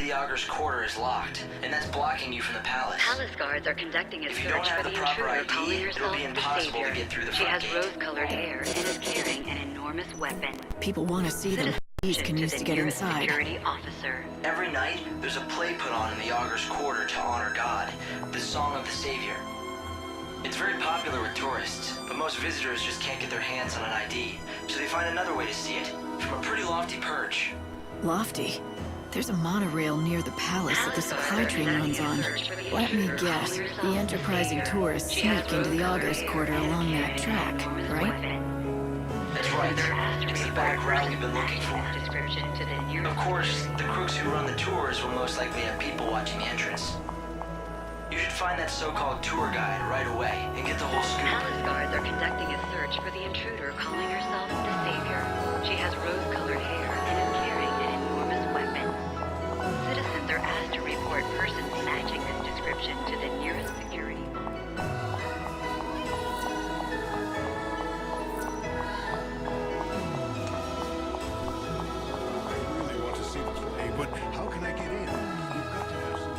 the Augur's Quarter is locked, and that's blocking you from the palace. Palace guards are conducting a If you search don't have for the the proper intruder ID, calling it'll herself be the impossible Savior. to get through the She front has gate. rose-colored hair and is carrying an enormous weapon. People want to see them. These can use to get inside. Security officer. Every night, there's a play put on in the Augur's Quarter to honor God, the Song of the Savior. It's very popular with tourists, but most visitors just can't get their hands on an ID, so they find another way to see it, from a pretty lofty perch. Lofty? There's a monorail near the palace that the supply train runs on. Let me guess, the enterprising tourists sneak into the Augur's Quarter along that track, right? That's right. It's the back route we've been looking for. Of course, the crooks who run the tours will most likely have people watching the entrance. You should find that so-called tour guide right away and get the whole scoop. Palace guards are conducting a search for the intruder calling herself the Savior. She has rose-colored hair and is carrying an enormous weapon. Citizens are asked to report persons matching this description to the nearest security officer. I really want to see the play, but how can I get in? You've got to have some...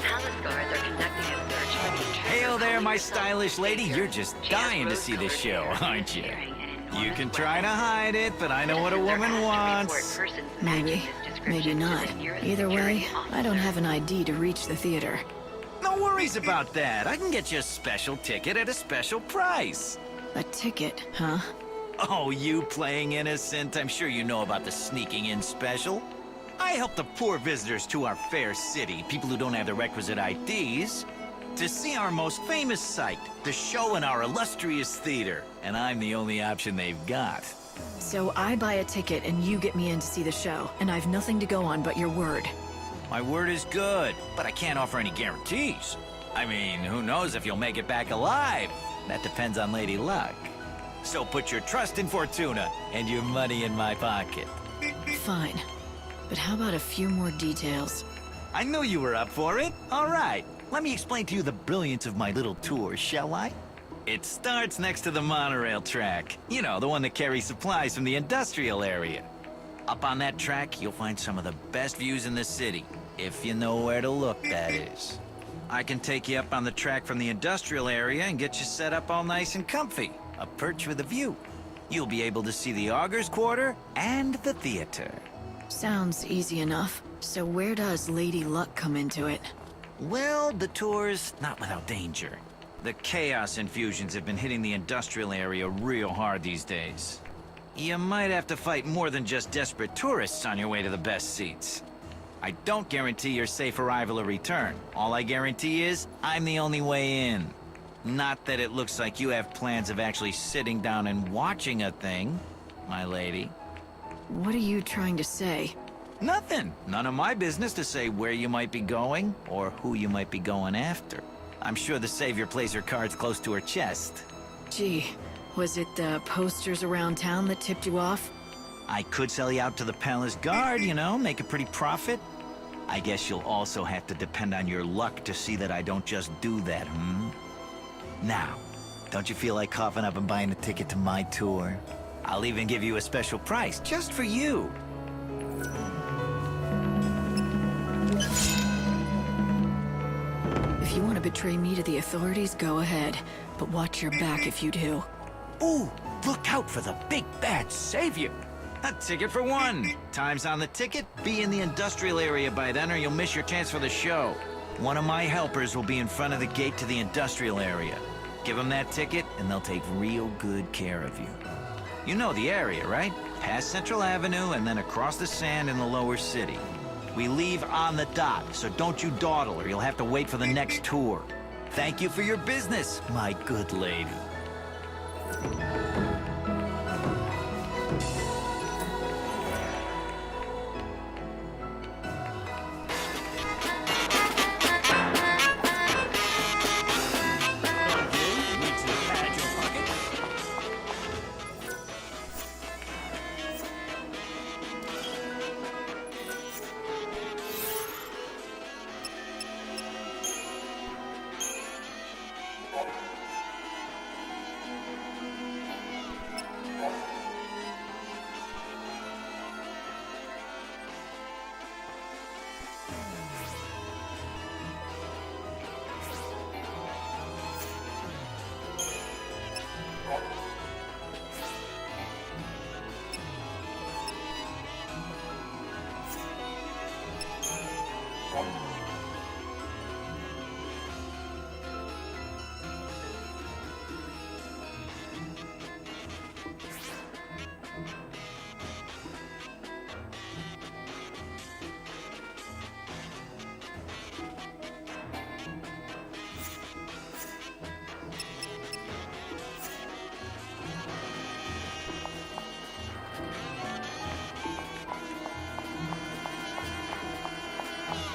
Palace guards are conducting a search for the intruder. Hail there, calling my herself stylish the lady. Savior. You're just She has dying to see this rose-colored show, hair and aren't is you? carrying an You enormous can try to weapon. hide it, but I know what a woman wants. Maybe. Maybe not. Either way, I don't have an ID to reach the theater. No worries about that. I can get you a special ticket at a special price. A ticket, huh? Oh, you playing innocent? I'm sure you know about the sneaking in special. I help the poor visitors to our fair city, people who don't have the requisite IDs, to see our most famous sight, the show in our illustrious theater. And I'm the only option they've got. So I buy a ticket and you get me in to see the show, and I've nothing to go on but your word. My word is good, but I can't offer any guarantees. I mean, who knows if you'll make it back alive? That depends on Lady Luck. So put your trust in Fortuna and your money in my pocket. Fine. But how about a few more details? I knew you were up for it. All right, let me explain to you the brilliance of my little tour, shall I? It starts next to the monorail track. You know, the one that carries supplies from the industrial area. Up on that track, you'll find some of the best views in the city. If you know where to look, that is. I can take you up on the track from the industrial area and get you set up all nice and comfy. A perch with a view. You'll be able to see the Augur's Quarter and the theater. Sounds easy enough. So where does Lady Luck come into it? Well, the tour's not without danger. The chaos infusions have been hitting the industrial area real hard these days. You might have to fight more than just desperate tourists on your way to the best seats. I don't guarantee your safe arrival or return. All I guarantee is, I'm the only way in. Not that it looks like you have plans of actually sitting down and watching a thing, my lady. What are you trying to say? Nothing. None of my business to say where you might be going or who you might be going after. I'm sure the Savior plays her cards close to her chest. Gee, was it the posters around town that tipped you off? I could sell you out to the palace guard, you know, make a pretty profit. I guess you'll also have to depend on your luck to see that I don't just do that, Now, don't you feel like coughing up and buying a ticket to my tour? I'll even give you a special price, just for you. If you want to betray me to the authorities, go ahead. But watch your back if you do. Ooh, look out for the big bad Savior. A ticket for one. Time's on the ticket. Be in the industrial area by then or you'll miss your chance for the show. One of my helpers will be in front of the gate to the industrial area. Give them that ticket and they'll take real good care of you. You know the area, right? Past Central Avenue and then across the sand in the lower city. We leave on the dot, so don't you dawdle or you'll have to wait for the next tour. Thank you for your business, my good lady.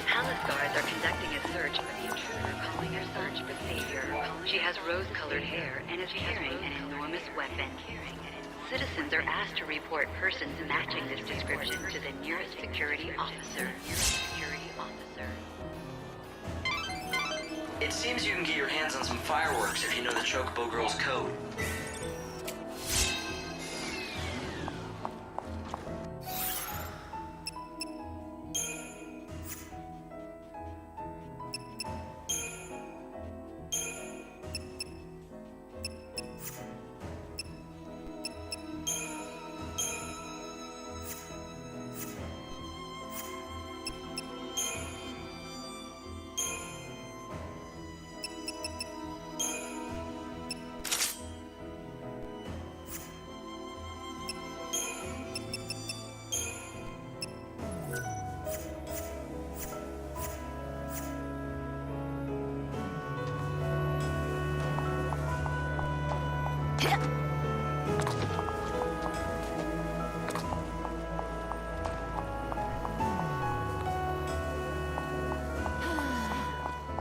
Palace guards are conducting a search for the intruder calling herself the Savior. She has rose-colored hair and is carrying an enormous weapon. Citizens are asked to report persons matching this description to the nearest security officer. It seems you can get your hands on some fireworks if you know the Chocobo Girl's code.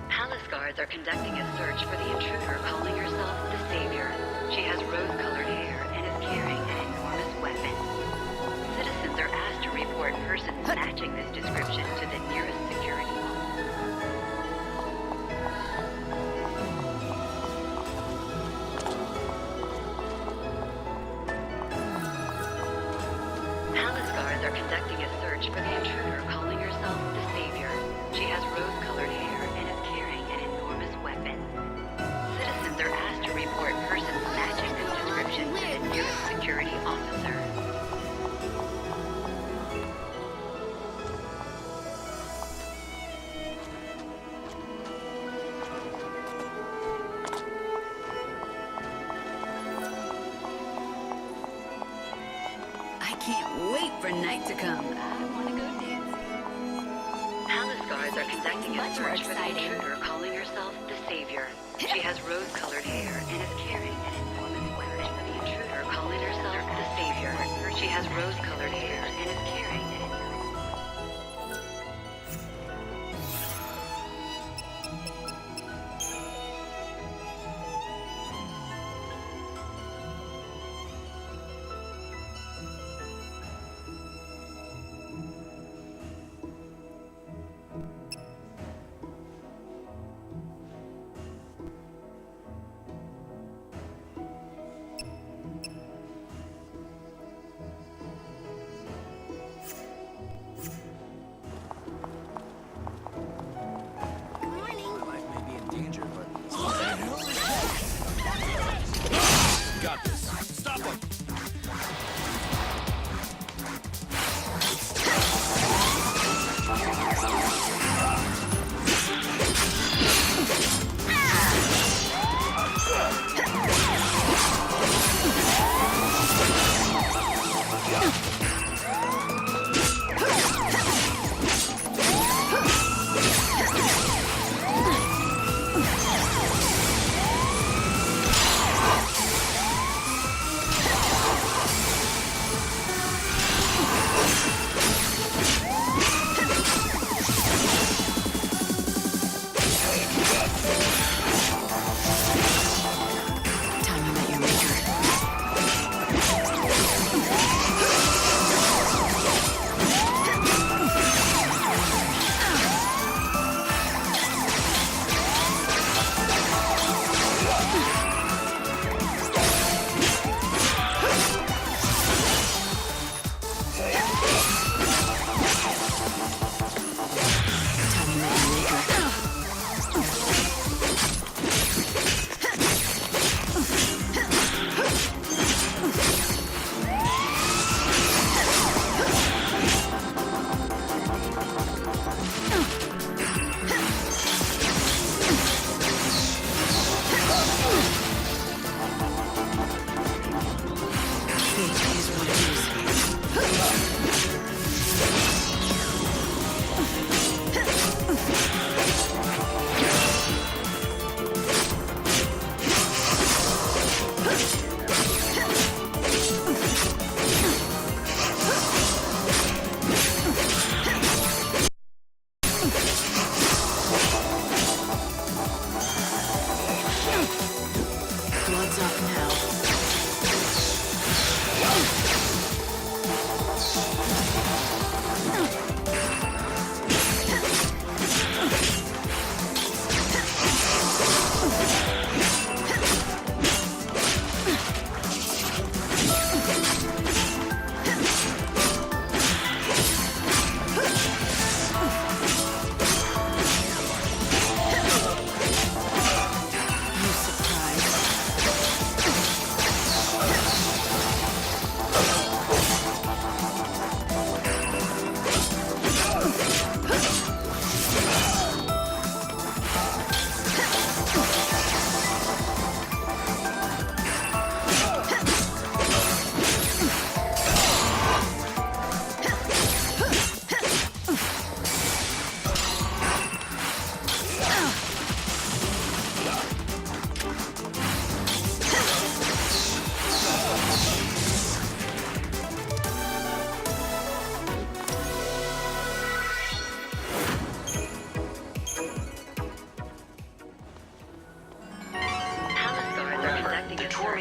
Palace guards are conducting a search for the intruder calling herself the Savior. She has rose-colored hair and is carrying an enormous weapon. Citizens are asked to report persons matching this description to the nearest security officer. Palace guards are conducting a search for the intruder calling herself the Savior. She has rose-colored hair and is carrying an enormous weapon. Citizens are asked to report persons matching this description to the nearest security officer. I can't wait for night to come. I want to go dancing. Palace guards are conducting a Much more search for the exciting. intruder calling herself the Savior. She has rose-colored hair and is carrying an enormous weapon. The intruder calling herself the Savior. She has rose-colored hair and is carrying an enormous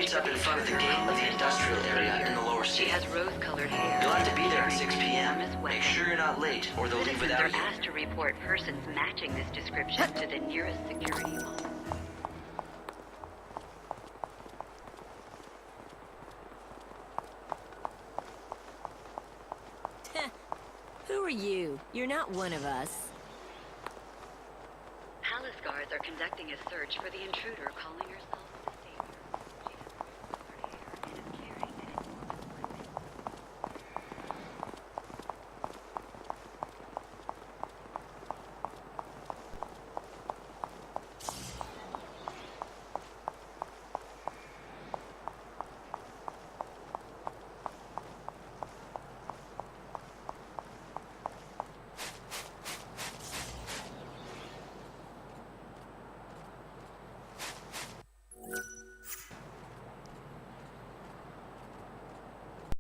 meets up in front of the gate of the industrial area in the lower She C. has rose-colored hair. You'll have to be there at and 6 carrying p.m. an enormous Make weapon. sure you're not late, or they'll leave Citizens without are you. asked to report persons matching this description to the nearest security vault. Who are you? You're not one of us. Palace guards are conducting a search for the intruder calling herself the